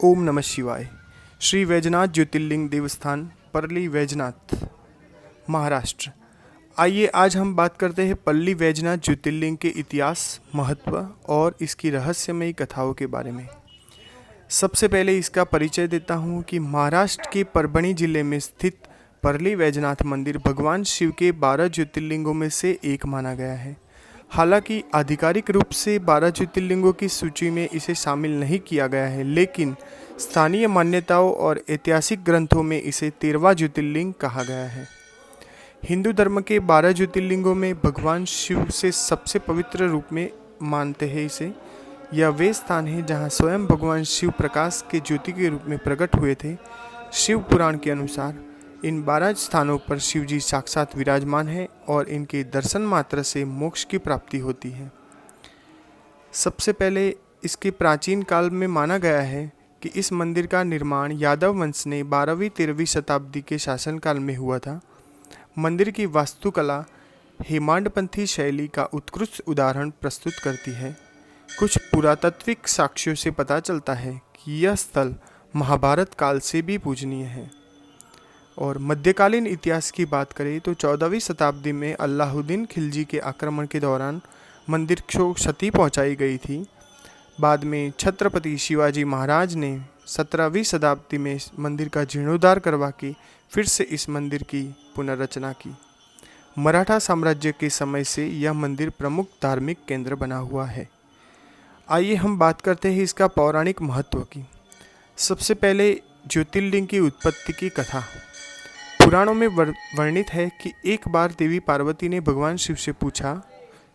ओम नमः शिवाय। श्री वैजनाथ ज्योतिर्लिंग देवस्थान, परली वैजनाथ, महाराष्ट्र। आइए आज हम बात करते हैं पल्ली वैजनाथ ज्योतिर्लिंग के इतिहास, महत्व और इसकी रहस्यमयी कथाओं के बारे में। सबसे पहले इसका परिचय देता हूँ कि महाराष्ट्र के परभणी जिले में स्थित परली वैजनाथ मंदिर भगवान शिव के 12 ज्योतिर्लिंगों में से एक माना गया है। हालांकि आधिकारिक रूप से 12 ज्योतिर्लिंगों की सूची में इसे शामिल नहीं किया गया है, लेकिन स्थानीय मान्यताओं और ऐतिहासिक ग्रंथों में इसे 13वां ज्योतिर्लिंग कहा गया है। हिंदू धर्म के 12 ज्योतिर्लिंगों में भगवान शिव से सबसे पवित्र रूप में मानते हैं इसे। यह वे स्थान है जहाँ स्वयं भगवान शिव प्रकाश के ज्योति के रूप में प्रकट हुए थे। शिव पुराण के अनुसार इन 12 स्थानों पर शिव जी साक्षात विराजमान हैं और इनके दर्शन मात्र से मोक्ष की प्राप्ति होती है। सबसे पहले इसके प्राचीन काल में माना गया है कि इस मंदिर का निर्माण यादव वंश ने 12वीं-13वीं शताब्दी के शासनकाल में हुआ था। मंदिर की वास्तुकला हेमाडपंथी शैली का उत्कृष्ट उदाहरण प्रस्तुत करती है। कुछ पुरातात्विक साक्ष्यों से पता चलता है कि यह स्थल महाभारत काल से भी पूजनीय है। और मध्यकालीन इतिहास की बात करें तो 14वीं शताब्दी में अलाउद्दीन खिलजी के आक्रमण के दौरान मंदिर को क्षति पहुंचाई गई थी। बाद में छत्रपति शिवाजी महाराज ने 17वीं शताब्दी में मंदिर का जीर्णोद्धार करवा के फिर से इस मंदिर की पुनर्रचना की। मराठा साम्राज्य के समय से यह मंदिर प्रमुख धार्मिक केंद्र बना हुआ है। आइए हम बात करते हैं इसका पौराणिक महत्व की। सबसे पहले ज्योतिर्लिंग की उत्पत्ति की कथा। पुराणों में वर्णित है कि एक बार देवी पार्वती ने भगवान शिव से पूछा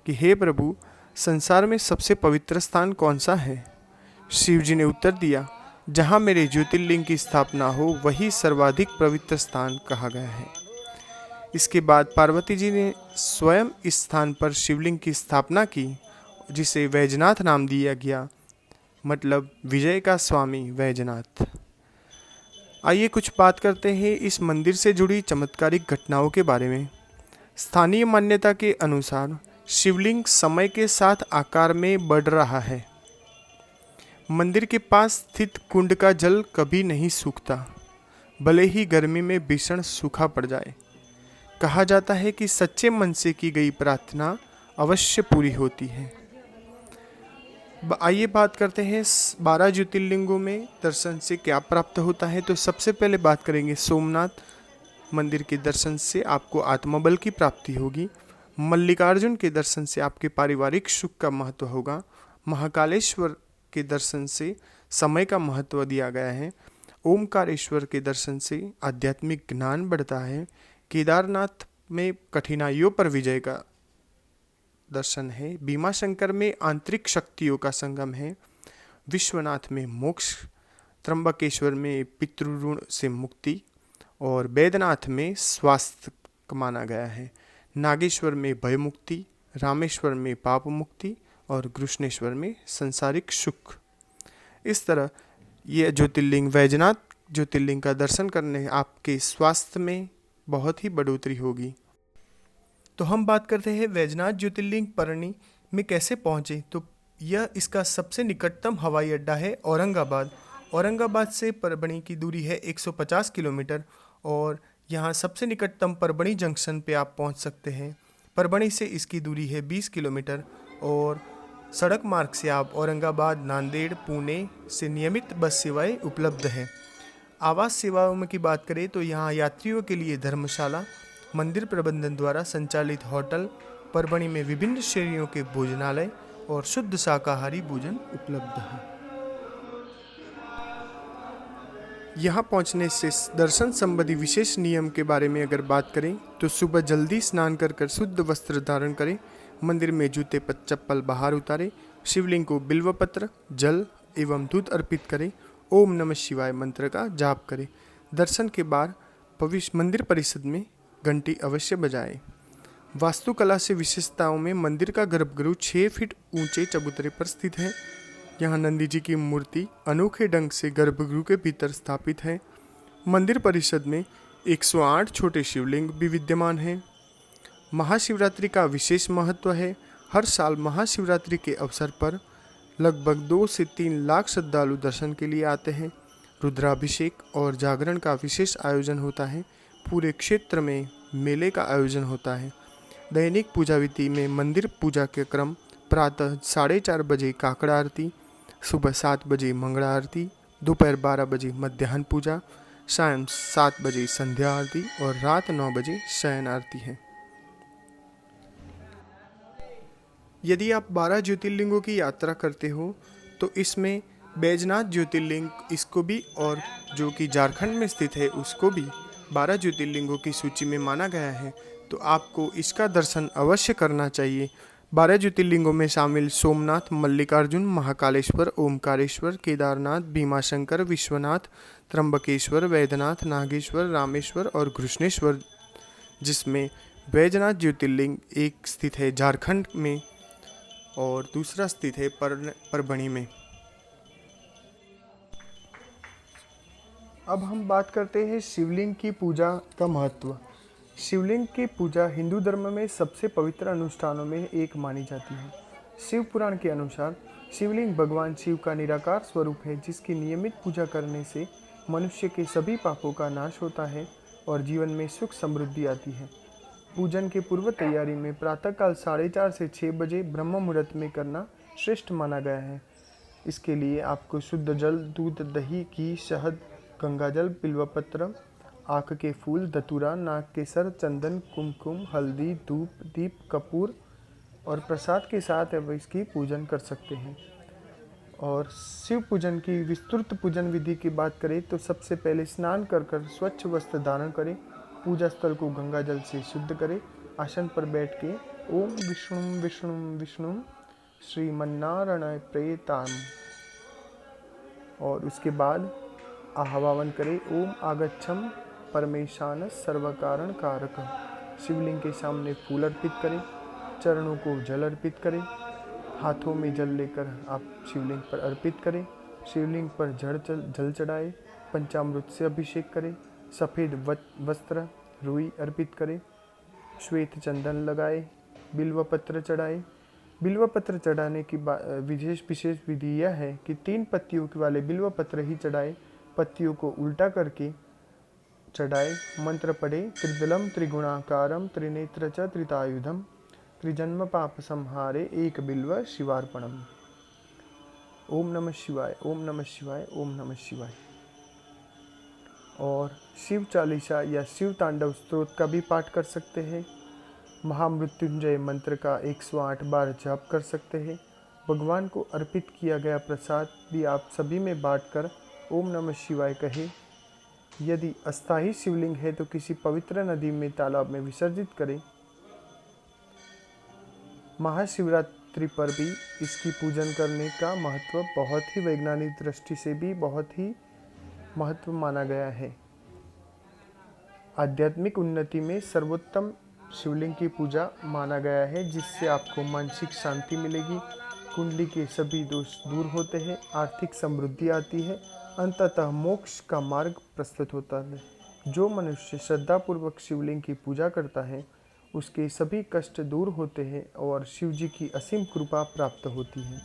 कि हे प्रभु, संसार में सबसे पवित्र स्थान कौन सा है। शिव जी ने उत्तर दिया, जहाँ मेरे ज्योतिर्लिंग की स्थापना हो वही सर्वाधिक पवित्र स्थान कहा गया है। इसके बाद पार्वती जी ने स्वयं इस स्थान पर शिवलिंग की स्थापना की, जिसे वैजनाथ नाम दिया गया, मतलब विजय का स्वामी वैजनाथ। आइए कुछ बात करते हैं इस मंदिर से जुड़ी चमत्कारिक घटनाओं के बारे में। स्थानीय मान्यता के अनुसार शिवलिंग समय के साथ आकार में बढ़ रहा है। मंदिर के पास स्थित कुंड का जल कभी नहीं सूखता, भले ही गर्मी में भीषण सूखा पड़ जाए। कहा जाता है कि सच्चे मन से की गई प्रार्थना अवश्य पूरी होती है। आइए बात करते हैं 12 ज्योतिर्लिंगों में दर्शन से क्या प्राप्त होता है। तो सबसे पहले बात करेंगे सोमनाथ मंदिर के दर्शन से आपको आत्मबल की प्राप्ति होगी। मल्लिकार्जुन के दर्शन से आपके पारिवारिक सुख का महत्व होगा। महाकालेश्वर के दर्शन से समय का महत्व दिया गया है। ओमकारेश्वर के दर्शन से आध्यात्मिक ज्ञान बढ़ता है। केदारनाथ में कठिनाइयों पर विजय का दर्शन है। भीमाशंकर में आंतरिक शक्तियों का संगम है। विश्वनाथ में मोक्ष, त्र्यंबकेश्वर में पितृऋण से मुक्ति और बैद्यनाथ में स्वास्थ्य माना गया है। नागेश्वर में भय मुक्ति, रामेश्वर में पाप मुक्ति और कृष्णेश्वर में संसारिक सुख। इस तरह ये ज्योतिर्लिंग वैजनाथ ज्योतिर्लिंग का दर्शन करने आपके स्वास्थ्य में बहुत ही बढ़ोतरी होगी। तो हम बात करते हैं वैजनाथ ज्योतिर्लिंग परनी में कैसे पहुँचे। तो यह इसका सबसे निकटतम हवाई अड्डा है औरंगाबाद। औरंगाबाद से परभणी की दूरी है 150 किलोमीटर और यहाँ सबसे निकटतम परभणी जंक्शन पे आप पहुँच सकते हैं। परभणी से इसकी दूरी है 20 किलोमीटर और सड़क मार्ग से आप औरंगाबाद, नांदेड़, पुणे से नियमित बस सेवाएं उपलब्ध हैं। आवास सेवाओं की बात करें तो यहाँ यात्रियों के लिए धर्मशाला, मंदिर प्रबंधन द्वारा संचालित होटल, परभणी में विभिन्न श्रेणियों के भोजनालय और शुद्ध शाकाहारी भोजन उपलब्ध है। यहाँ पहुँचने से दर्शन संबंधी विशेष नियम के बारे में अगर बात करें तो सुबह जल्दी स्नान कर शुद्ध वस्त्र धारण करें। मंदिर में जूते पर चप्पल बाहर उतारें। शिवलिंग को बिल्वपत्र, जल एवं दूध अर्पित करें। ओम नमः शिवाय मंत्र का जाप करें। दर्शन के बाद मंदिर परिसर में घंटी अवश्य बजाएं। वास्तुकला से विशेषताओं में मंदिर का गर्भगृह 6 फीट ऊंचे चबूतरे पर स्थित है। यहाँ नंदी जी की मूर्ति अनोखे ढंग से गर्भगृह के भीतर स्थापित है। मंदिर परिषद में 108 छोटे शिवलिंग भी विद्यमान हैं। महाशिवरात्रि का विशेष महत्व है। हर साल महाशिवरात्रि के अवसर पर लगभग 2 से 3 लाख श्रद्धालु दर्शन के लिए आते हैं। रुद्राभिषेक और जागरण का विशेष आयोजन होता है। पूरे क्षेत्र में मेले का आयोजन होता है। दैनिक पूजा विधि में मंदिर पूजा के क्रम: प्रातः 4:30 बजे काकड़ा आरती, सुबह 7 बजे मंगला आरती, दोपहर 12 बजे मध्याह्न पूजा, शाम 7 बजे संध्या आरती और रात 9 बजे शयन आरती है। यदि आप 12 ज्योतिर्लिंगों की यात्रा करते हो तो इसमें बैजनाथ ज्योतिर्लिंग इसको भी, और जो कि झारखंड में स्थित है उसको भी 12 ज्योतिर्लिंगों की सूची में माना गया है। तो आपको इसका दर्शन अवश्य करना चाहिए। 12 ज्योतिर्लिंगों में शामिल सोमनाथ, मल्लिकार्जुन, महाकालेश्वर, ओमकारेश्वर, केदारनाथ, भीमाशंकर, विश्वनाथ, त्र्यंबकेश्वर, वैद्यनाथ, नागेश्वर, रामेश्वर और घृष्णेश्वर, जिसमें बैजनाथ ज्योतिर्लिंग एक स्थित है झारखंड में और दूसरा स्थित है परभणी में। अब हम बात करते हैं शिवलिंग की पूजा का महत्व। शिवलिंग की पूजा हिंदू धर्म में सबसे पवित्र अनुष्ठानों में एक मानी जाती है। शिव पुराण के अनुसार शिवलिंग भगवान शिव का निराकार स्वरूप है, जिसकी नियमित पूजा करने से मनुष्य के सभी पापों का नाश होता है और जीवन में सुख समृद्धि आती है। पूजन के पूर्व तैयारी में प्रातःकाल 4:30 से 6 बजे ब्रह्म मुहूर्त में करना श्रेष्ठ माना गया है। इसके लिए आपको शुद्ध जल, दूध, दही, घी, शहद, गंगाजल, बिल्वपत्र, आक के फूल, धतूरा, नाग केसर, चंदन, कुमकुम, हल्दी, धूप, दीप, कपूर और प्रसाद के साथ अब इसकी पूजन कर सकते हैं। और शिव पूजन की विस्तृत पूजन विधि की बात करें तो सबसे पहले स्नान कर स्वच्छ वस्त्र धारण करें, पूजा स्थल को गंगा जल से शुद्ध करें, आसन पर बैठ के ओम विष्णु विष्णु विष्णु श्रीमन्नारायण प्रेताम, और उसके बाद आह्वान करें ओम आगच्छम परमेशान सर्वकारण कारक। शिवलिंग के सामने फूल अर्पित करें, चरणों को जल अर्पित करें, हाथों में जल लेकर आप शिवलिंग पर अर्पित करें। शिवलिंग पर जल चढ़ाएं, पंचामृत से अभिषेक करें, सफ़ेद वस्त्र रुई अर्पित करें, श्वेत चंदन लगाए, बिल्वपत्र चढ़ाए। बिल्वपत्र चढ़ाने की विशेष विधि यह है कि 3 पत्तियों वाले बिल्वपत्र ही चढ़ाए, पत्तियों को उल्टा करके चढ़ाए। मंत्र पढ़े त्रिदलम त्रिगुणाकारम त्रिनेत्र च त्रितायुधम त्रिजन्म पाप संहारे एक बिल्व शिवार्पणम। ओम नमः शिवाय, ओम नमः शिवाय, ओम नमः शिवाय। और शिव चालीसा या शिव तांडव स्तोत्र का भी पाठ कर सकते हैं। महामृत्युंजय मंत्र का 108 बार जाप कर सकते हैं। भगवान को अर्पित किया गया प्रसाद भी आप सभी में बांटकर ओम नमः शिवाय कहें। यदि अस्थायी शिवलिंग है तो किसी पवित्र नदी में, तालाब में विसर्जित करें। महाशिवरात्रि पर भी इसकी पूजन करने का महत्व बहुत ही वैज्ञानिक दृष्टि से भी बहुत ही महत्व माना गया है। आध्यात्मिक उन्नति में सर्वोत्तम शिवलिंग की पूजा माना गया है, जिससे आपको मानसिक शांति मिलेगी, कुंडली के सभी दोष दूर होते हैं, आर्थिक समृद्धि आती है, अंततः मोक्ष का मार्ग प्रस्तुत होता है। जो मनुष्य श्रद्धापूर्वक शिवलिंग की पूजा करता है उसके सभी कष्ट दूर होते हैं और शिव जी की असीम कृपा प्राप्त होती है।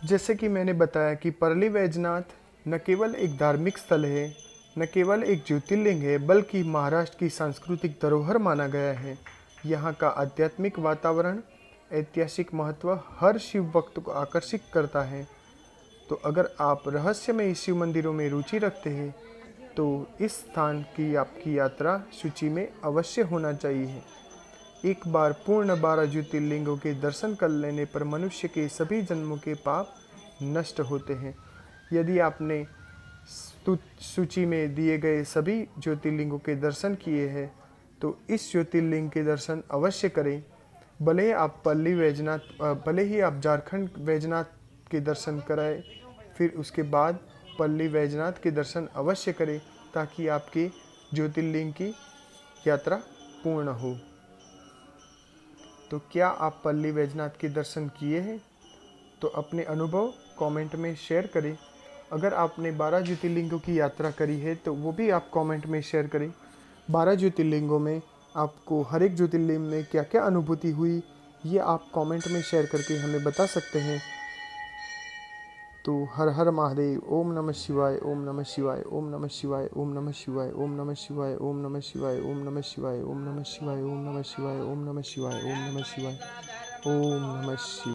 जैसे कि मैंने बताया कि परली वैजनाथ न केवल एक धार्मिक स्थल है, न केवल एक ज्योतिर्लिंग है, बल्कि महाराष्ट्र की सांस्कृतिक धरोहर माना गया है। यहाँ का आध्यात्मिक वातावरण, ऐतिहासिक महत्व हर शिव भक्त को आकर्षित करता है। तो अगर आप रहस्यमय शिव मंदिरों में रुचि रखते हैं तो इस स्थान की आपकी यात्रा सूची में अवश्य होना चाहिए। एक बार पूर्ण 12 ज्योतिर्लिंगों के दर्शन कर लेने पर मनुष्य के सभी जन्मों के पाप नष्ट होते हैं। यदि आपने सूची में दिए गए सभी ज्योतिर्लिंगों के दर्शन किए हैं तो इस ज्योतिर्लिंग के दर्शन अवश्य करें। भले ही आप झारखंड वैजनाथ के दर्शन कराएं, फिर उसके बाद पल्ली वैजनाथ के दर्शन अवश्य करें ताकि आपके ज्योतिर्लिंग की यात्रा पूर्ण हो। तो क्या आप पल्ली वैजनाथ के दर्शन किए हैं? तो अपने अनुभव कमेंट में शेयर करें। अगर आपने 12 ज्योतिर्लिंगों की यात्रा करी है तो वो भी आप कमेंट में शेयर करें। 12 ज्योतिर्लिंगों में आपको हर एक ज्योतिर्लिंग में क्या क्या अनुभूति हुई ये आप कमेंट में शेयर करके हमें बता सकते हैं। तो हर हर महादेव। ओम नमः शिवाय, ओम नमः शिवाय, ओम नमः शिवाय, ओम नमः शिवाय, ओम नमः शिवाय, ओम नमः शिवाय, ओम नमः शिवाय, ओम नमः शिवाय, ओम नमः शिवाय, ओम नमः शिवाय, ओम नमः शिवाय, ओम नमः शिवाय, ओम नमः शिवाय।